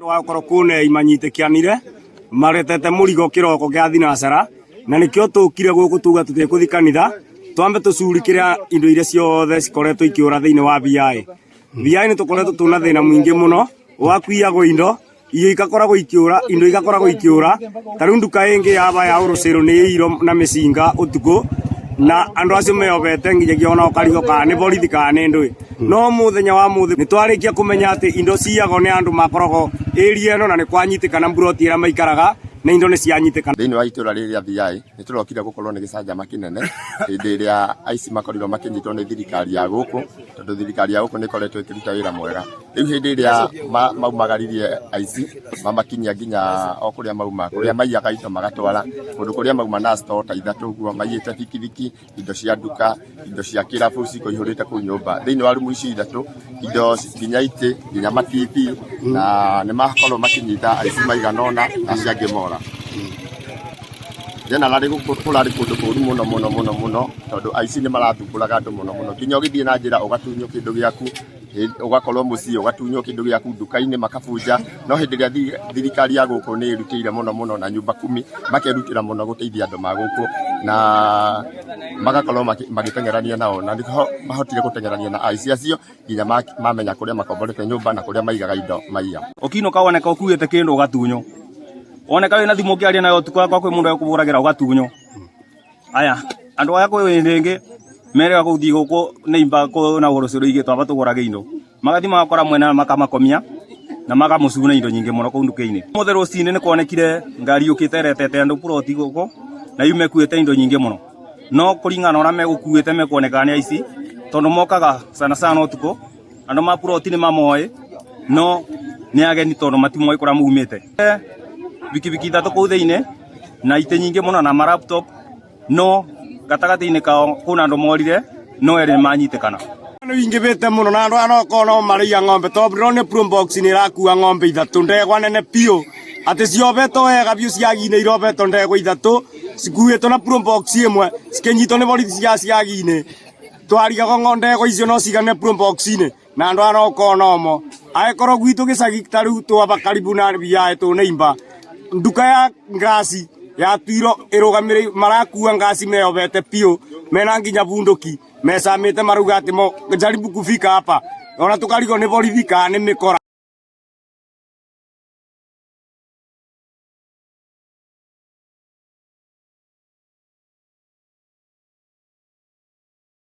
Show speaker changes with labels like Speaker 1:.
Speaker 1: Wakorwo kune imanyitekianire maretete murigo kiroko kia thinacara na nikio tukire guku tuga tutikuthi kanitha twambe tucurikiria indo iria ciothe cikoretwo ikiura thiini wa BI. BI ni tukoretwo tuna thina mwingi muno wakuiagwo indo iyo igakoragwo ikiura indo igakoragwo ikiura tariu nduka ingi yaba ya uruciro ni iro na micinga utuku na andu acio meyobete nginyagia ona ukarigo kana ni borithi kana ni ndui no muthenya wa muthi ni twarikia kumenya ati indo ciago ni andu makoragwo area eno na ni kwanyitikana mburoti ira maikaraga na indo ni cianyitikana
Speaker 2: thiini wa itura riria BI ni turokire gukorwo ni gicanjama kinene hindi iria aici makorirwo makinyitwo ni thirikari ya guku tondu thirikari ya guku ni koretwo ikiruta wira mwega riu hindi iria maumagaririe aici mamakinyia nginya o kuria mauma kuria maiyaga indo magatwara kundu kuria mauma na store ta ithatu guo maiyite bikibiki indo cia nduka indo cia kirabu cikoihurite ku nyumba thiini wa rumu ici ithatu indo nginya iti nginya mativi na ni makorwo makinyita aici maiganona na ciangi mora jena lari gukurari kundu kuru muno tondu aici ni marathumburaga andu muno kinya ugithie na njira ugatunyo kindu giaku ugakorwo muci ugatunyo kindu giaku nduka-ini makabunja no hindi ria thirikari ya guku ni irutire muno na nyumba 10 makerutira muno guteithia andu ma guku na magakorwo magitengerania nao na ndiko mahotire gutengerania na aici acio nginya mamenya kuria makomborete nyumba na kuria maigaga indo maiya
Speaker 1: ukinuka woneka ukuite kindu ugatunyo oneka wina thimu kiaria nayo tukwa kwa kwi mundu akuburagira ugatunyo aya andu aya kwi wingi mere guthii guku neimba ko na uruciro igi twaba tugurage indo magathi magakora mwena makamakomia na magamucuna indo nyingi muno ku nduka-ini mutheru ucini ni kuonekire ngari ukite retete andu puroti guku na yume kuite indo nyingi muno no kuringana ora megukuite mekuoneka ni aici tondu mokaga sana utuku andu ma puroti ni mamoi no ni ageni tondu matimoi kura muumite bikibiki ithatu kuu thiini na ite nyingi muno na ma laptop no gatagati-ini kao kuna andu morire no eri manyitikana no ingibite muno na andu ano kono maria ng'ombe tondu ni pro box ni rakua ng'ombe ithatu ndegwa nene pio ati ciobeto wega biu ciagine irobeto ndegwa ithatu cikuitwo na pro box imwe cikinyitwo ni borithi cia ciagine twarigaga ng'ondegwa icio no cigane pro box-ini na andu ano kono mo aekorwo gwitu gicagi tariu twaba karibu na BI tu neimba nduka ya ngasi ya twiro irugamire marakua ngasi meyobete pio mena nginya bunduki mecamite maruga ati mo jaribu kufika hapa ona tukarigo ni borithi kana ni mikora.